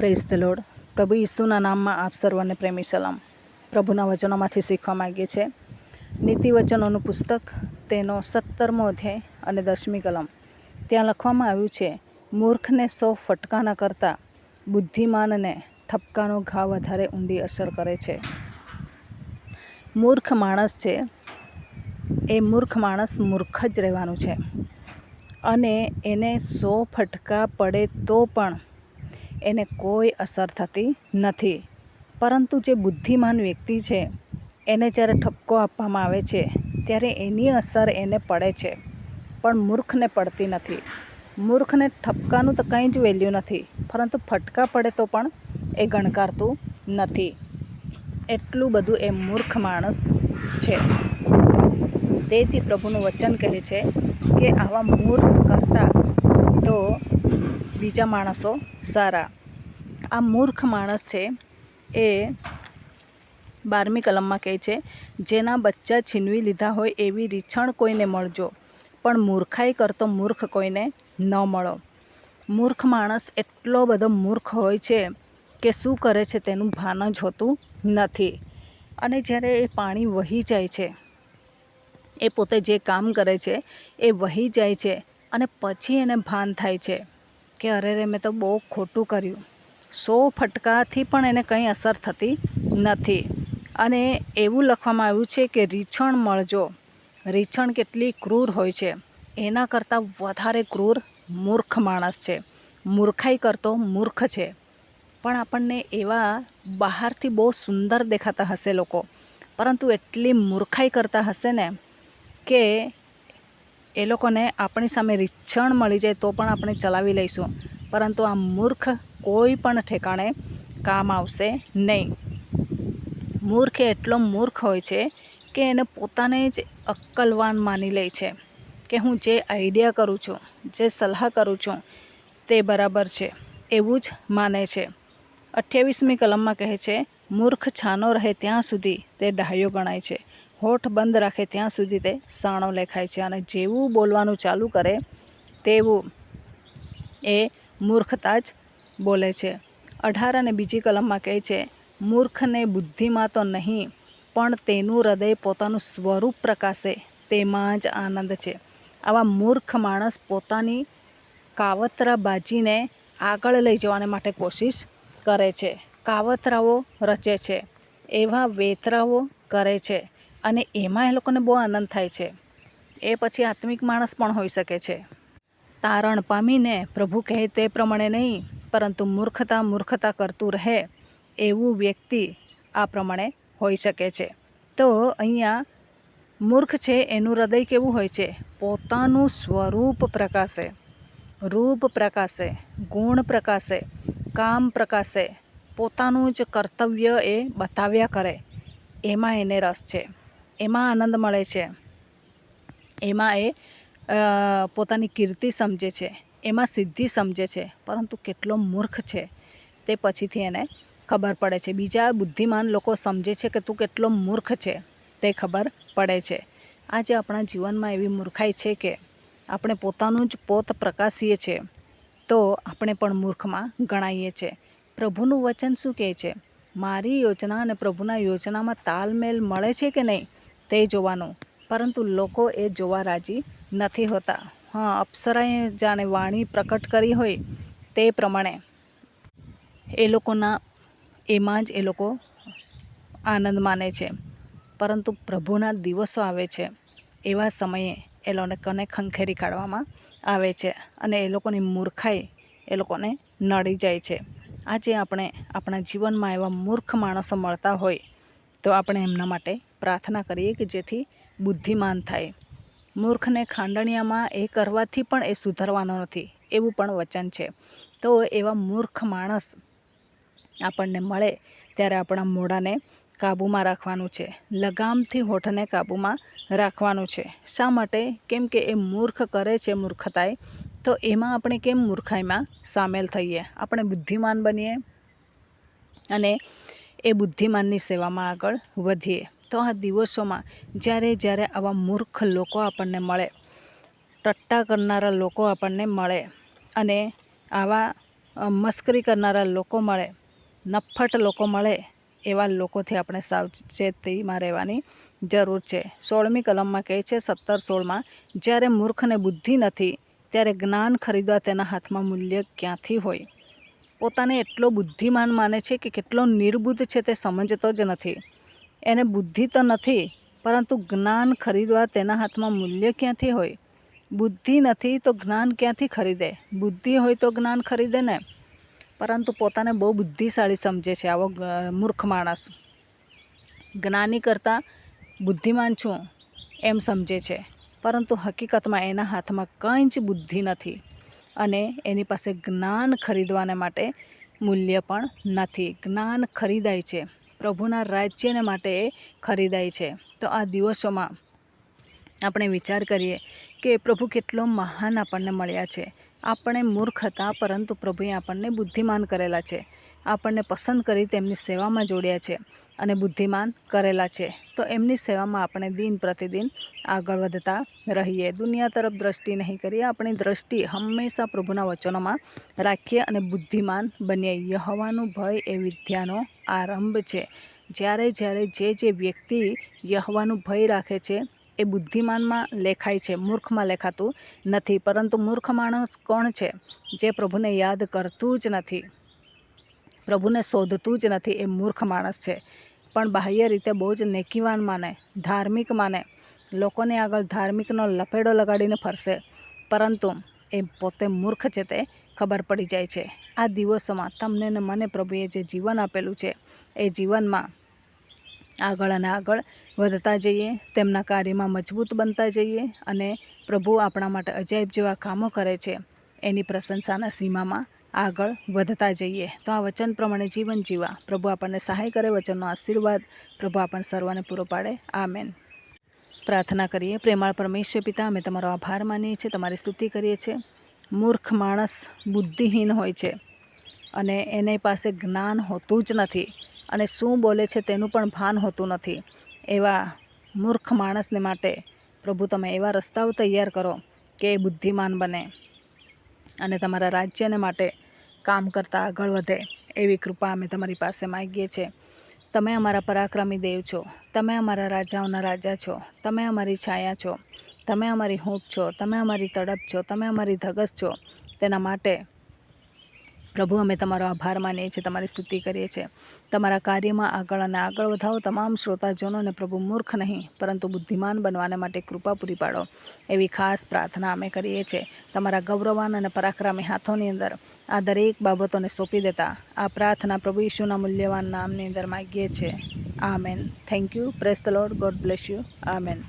Praise the lord. પ્રભુ ઈસુના નામમાં આપ સર્વને પ્રેમી સલામ. પ્રભુના વચનોમાંથી શીખવા માગીએ છીએ. નીતિવચનોનું પુસ્તક, તેનો 17મો અધ્યાય અને 10મી કલમ. ત્યાં લખવામાં આવ્યું છે, મૂર્ખને 100 ફટકાના કરતાં બુદ્ધિમાનને ઠપકાનો ઘા વધારે ઊંડી અસર કરે છે. મૂર્ખ માણસ છે એ મૂર્ખ માણસ મૂર્ખ જ રહેવાનું છે, અને એને 100 ફટકા પડે તો પણ એને કોઈ અસર થતી નથી. પરંતુ જે બુદ્ધિમાન વ્યક્તિ છે એને જ્યારે ઠપકો આપવામાં આવે છે ત્યારે એની અસર એને પડે છે, પણ મૂર્ખને પડતી નથી. મૂર્ખને ઠપકાનું તો કંઈ જ વેલ્યુ નથી, પરંતુ ફટકા પડે તો પણ એ ગણકારતું નથી. એટલું બધું એ મૂર્ખ માણસ છે. તેથી પ્રભુનું વચન કહે છે કે આવા મૂર્ખ કરતાં તો બીજા માણસો સારા. આ મૂર્ખ માણસ છે એ 12મી કલમમાં કહે છે, જેના બચ્ચા છીનવી લીધા હોય એવી રીછણ કોઈને મળજો, પણ મૂર્ખાઈ કરતો મૂર્ખ કોઈને ન મળો. મૂર્ખ માણસ એટલો બધો મૂર્ખ હોય છે કે શું કરે છે તેનું ભાન જ હોતું નથી. અને જ્યારે એ પાણી વહી જાય છે, એ પોતે જે કામ કરે છે એ વહી જાય છે, અને પછી એને ભાન થાય છે કે અરે રે, મેં તો બહુ ખોટું કર્યું. 100 ફટકાથી પણ એને કંઈ અસર થતી નથી. અને એવું લખવામાં આવ્યું છે કે રીછણ મળજો. રીછણ કેટલી ક્રૂર હોય છે, એના કરતાં વધારે ક્રૂર મૂર્ખ માણસ છે. મૂર્ખાઈ કરતો મૂર્ખ છે. પણ આપણને એવા બહારથી બહુ સુંદર દેખાતા હશે લોકો, પરંતુ એટલી મૂર્ખાઈ કરતા હશે ને કે એ લોકોને આપણી સામે રીછણ મળી જાય તો પણ આપણે ચલાવી લઈશું, પરંતુ આ મૂર્ખ કોઈ પણ ઠેકાણે કામ આવશે નહીં. મૂર્ખ એટલો મૂર્ખ હોય છે કે એને પોતાને જ અક્કલવાન માની લે છે કે હું જે આઈડિયા કરું છું, જે સલાહ કરું છું તે બરાબર છે, એવું જ માને છે. 28મી કલમમાં કહે છે, મૂર્ખ છાનો રહે ત્યાં સુધી તે ડાહ્યો ગણાય છે, હોઠ બંધ રાખે ત્યાં સુધી તે સાણો લેખાય છે, અને જેવું બોલવાનું ચાલુ કરે તેવું એ મૂર્ખતા જ બોલે છે. 18 અને બીજી કલમમાં કહે છે, મૂર્ખને બુદ્ધિમાં તો નહીં, પણ તેનું હૃદય પોતાનું સ્વરૂપ પ્રકાશે તેમાં જ આનંદ છે. આવા મૂર્ખ માણસ પોતાની કાવતરાબાજીને આગળ લઈ જવાને માટે કોશિશ કરે છે, કાવતરાઓ રચે છે, એવા વેતરાઓ કરે છે, અને એમાં એ લોકોને બહુ આનંદ થાય છે. એ પછી આત્મિક માણસ પણ હોઈ શકે છે. તારણ પામીને પ્રભુ કહે તે પ્રમાણે નહીં, પરંતુ મૂર્ખતા કરતું રહે એવું વ્યક્તિ આ પ્રમાણે હોઈ શકે છે. તો અહીંયા મૂર્ખ છે એનું હૃદય કેવું હોય છે? પોતાનું સ્વરૂપ પ્રકાશે, રૂપ પ્રકાશે, ગુણ પ્રકાશે, કામ પ્રકાશે, પોતાનું જ કર્તવ્ય એ બતાવ્યા કરે, એમાં એને રસ છે, એમાં આનંદ મળે છે, એમાં એ પોતાની કીર્તિ સમજે છે, એમાં સિદ્ધિ સમજે છે. પરંતુ કેટલો મૂર્ખ છે તે પછીથી એને ખબર પડે છે. બીજા બુદ્ધિમાન લોકો સમજે છે કે તું કેટલો મૂર્ખ છે તે ખબર પડે છે. આજે આપણા જીવનમાં એવી મૂર્ખાઈ છે કે આપણે પોતાનું જ પોત પ્રકાશીએ છીએ તો આપણે પણ મૂર્ખમાં ગણાઈએ છીએ. પ્રભુનું વચન શું કહે છે? મારી યોજના અને પ્રભુના યોજનામાં તાલમેલ મળે છે કે નહીં તે જોવાનું, પરંતુ લોકો એ જોવા રાજી નથી હોતા. હા, અપ્સરાએ જાણે વાણી પ્રકટ કરી હોય તે પ્રમાણે એ લોકોના એમાં જ એ લોકો આનંદ માને છે. પરંતુ પ્રભુના દિવસો આવે છે, એવા સમયે એ લોકોને ખંખેરી કાઢવામાં આવે છે, અને એ લોકોની મૂર્ખાઈ એ લોકોને નડી જાય છે. આજે આપણે આપણા જીવનમાં એવા મૂર્ખ માણસો મળતા હોય તો આપણે એમના માટે પ્રાર્થના કરીએ કે જેથી બુદ્ધિમાન થાય. મૂર્ખને ખાંડણિયામાં એ કરવાથી પણ એ સુધરવાનો નથી, એવું પણ વચન છે. તો એવા મૂર્ખ માણસ આપણને મળે ત્યારે આપણા મોઢાને કાબૂમાં રાખવાનું છે, લગામથી હોઠને કાબૂમાં રાખવાનું છે. શા માટે? કેમ કે એ મૂર્ખ કરે છે મૂર્ખતાઈ, તો એમાં આપણે કેમ મૂર્ખાઈમાં સામેલ થઈએ? આપણે બુદ્ધિમાન બનીએ અને એ બુદ્ધિમાનની સેવામાં આગળ વધીએ. તો આ દિવસોમાં જ્યારે આવા મૂર્ખ લોકો આપણને મળે, ટટ્ટા કરનારા લોકો આપણને મળે, અને આવા મસ્કરી કરનારા લોકો મળે, નફ્ફટ લોકો મળે, એવા લોકોથી આપણે સાવચેતીમાં રહેવાની જરૂર છે. 16મી કલમમાં કહે છે 17:16માં, જ્યારે મૂર્ખને બુદ્ધિ નથી ત્યારે જ્ઞાન ખરીદવા તેના હાથમાં મૂલ્ય ક્યાંથી હોય. પોતાને એટલો બુદ્ધિમાન માને છે કે કેટલો નિર્બુદ્ધ છે તે સમજતો જ નથી. એને બુદ્ધિ તો નથી, પરંતુ જ્ઞાન ખરીદવા તેના હાથમાં મૂલ્ય ક્યાંથી હોય. બુદ્ધિ નથી તો જ્ઞાન ક્યાંથી ખરીદે. બુદ્ધિ હોય તો જ્ઞાન ખરીદે ને. પરંતુ પોતાને બહુ બુદ્ધિશાળી સમજે છે આવો મૂર્ખ માણસ. જ્ઞાની કરતાં બુદ્ધિમાન છું એમ સમજે છે, પરંતુ હકીકતમાં એના હાથમાં કંઈ જ બુદ્ધિ નથી અને એની પાસે જ્ઞાન ખરીદવાને માટે મૂલ્ય પણ નથી. જ્ઞાન ખરીદાય છે, પ્રભુના રાજ્યને માટે એ ખરીદાય છે. તો આ દિવસોમાં આપણે વિચાર કરીએ કે પ્રભુ કેટલો મહાન આપણને મળ્યા છે. આપણે મૂર્ખ હતા, પરંતુ પ્રભુએ આપણને બુદ્ધિમાન કરેલા છે. આપણને પસંદ કરી તેમની સેવામાં જોડ્યા છે અને બુદ્ધિમાન કરેલા છે. તો એમની સેવામાં આપણે દિન પ્રતિદિન આગળ વધતા રહીએ. દુનિયા તરફ દ્રષ્ટિ નહીં કરીએ, આપણી દ્રષ્ટિ હંમેશા પ્રભુના વચનોમાં રાખીએ અને બુદ્ધિમાન બનીએ. યહોવાનું ભય એ વિદ્યાનો આરંભ છે. જ્યારે જે વ્યક્તિ યહોવાનું ભય રાખે છે એ બુદ્ધિમાનમાં લેખાય છે, મૂર્ખમાં લેખાતું નથી. પરંતુ મૂર્ખ માણસ કોણ છે? જે પ્રભુને યાદ કરતું જ નથી, પ્રભુને શોધતું જ નથી, એ મૂર્ખ માણસ છે. પણ બાહ્ય રીતે બહુ જ નેકીવાન માને, ધાર્મિક માને, લોકોને આગળ ધાર્મિકનો લપેડો લગાડીને ફરશે, પરંતુ એ પોતે મૂર્ખ છે તે ખબર પડી જાય છે. આ દિવસોમાં તમને ને મને પ્રભુએ જે જીવન આપેલું છે એ જીવનમાં આગળ અને આગળ વધતા જઈએ, તેમના કાર્યમાં મજબૂત બનતા જઈએ અને પ્રભુ આપણા માટે અજાયબ જેવા કામો કરે છે એની પ્રશંસાના સીમામાં આગળ વધતા જઈએ. તો આ વચન પ્રમાણે જીવન જીવવા પ્રભુ આપણને સહાય કરે. વચનનો આશીર્વાદ પ્રભુ આપણને સર્વને પૂરો પાડે. આમેન. પ્રાર્થના કરીએ. પ્રેમાળ પરમેશ્વર પિતા, અમે તમારો આભાર માનીએ છીએ, તમારી સ્તુતિ કરીએ છીએ. મૂર્ખ માણસ બુદ્ધિહીન હોય છે અને એની પાસે જ્ઞાન હોતું જ નથી અને શું બોલે છે તેનું પણ ભાન હોતું નથી. એવા મૂર્ખ માણસને માટે પ્રભુ તમે એવા રસ્તાઓ તૈયાર કરો કે એ બુદ્ધિમાન બને અને તમારા રાજ્યને માટે કામ કરતાં આગળ વધે. એવી કૃપા અમે તમારી પાસે માગીએ છીએ. તમે અમારા પરાક્રમી દેવ છો, તમે અમારા રાજાઓના રાજા છો, તમે અમારી છાયા છો, તમે અમારી હૂંફ છો, તમે અમારી તડપ છો, તમે અમારી ધગસ છો. તેના માટે પ્રભુ અમે તમારો આભાર માનીએ છીએ, તમારી સ્તુતિ કરીએ છીએ. તમારા કાર્યમાં આગળ અને આગળ વધાવો. તમામ શ્રોતાજનોને પ્રભુ મૂર્ખ નહીં પરંતુ બુદ્ધિમાન બનવાને માટે કૃપા પૂરી પાડો. એવી ખાસ પ્રાર્થના અમે કરીએ છીએ. તમારા ગૌરવાન અને પરાક્રમી હાથોની અંદર આ દરેક બાબતોને સોંપી દેતા આ પ્રાર્થના પ્રભુ ઈસુના મૂલ્યવાન નામની અંદર માગીએ છીએ. Amen. Thank you. Praise the lord. God bless you. Amen.